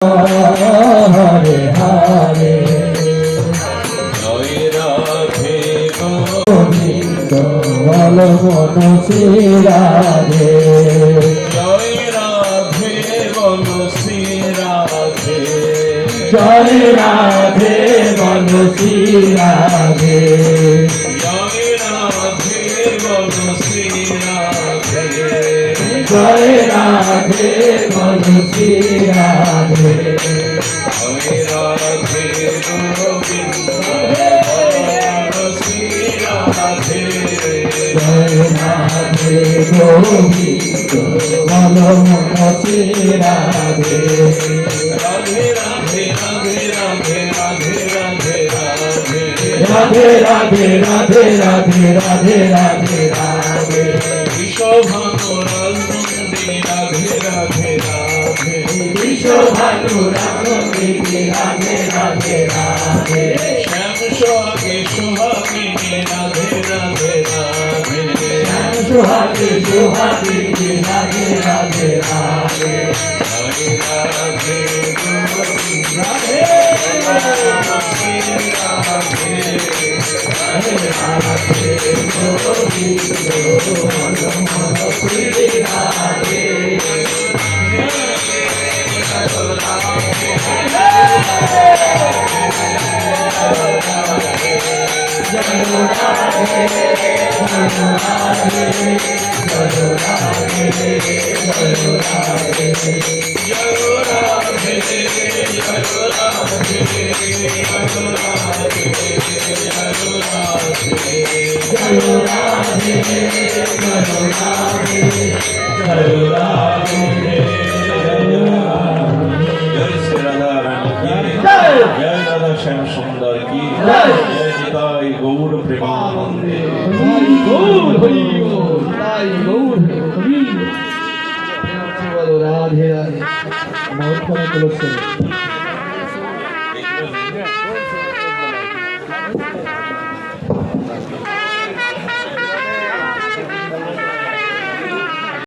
হরে হরে জয় রাধে গোবিন্দ বল মন শ্রী রাধে জয় রাধে বল শ্রী রাধে জয় রাধে বল শ্রী রাধে জয় রাধে বল শ্রী রাধে জয় রাধে বল শ্রী রাধে জয় রাধে গোবিন্দ বল শ্রী রাধে জয় রাধে গোবিন্দ বল মন শ্রী রাধে রাধে রাধে রাধে রাধে রাধে রাধে রাধে রাধে রাধে রাধে রাধে রাধে বিশ্বভানু রাজনন্দী রাধে রাধে রাধে বিশ্বভানু রাজনন্দী রাধে রাধে রাধে শ্যাম সোহাগে সোহাগিনী রাধে রাধে রাধে শ্যাম সোহাগে সোহাগিনী রাধে রাধে রাধে হরে রাধে রাধে রাধে রাধে গোবিন্দ মন শ্রী রাধে श्याम सुंदर की जय निताई गौर प्रेमानंदे गौर हरि निताई गौर हरि राधे राधे बहुत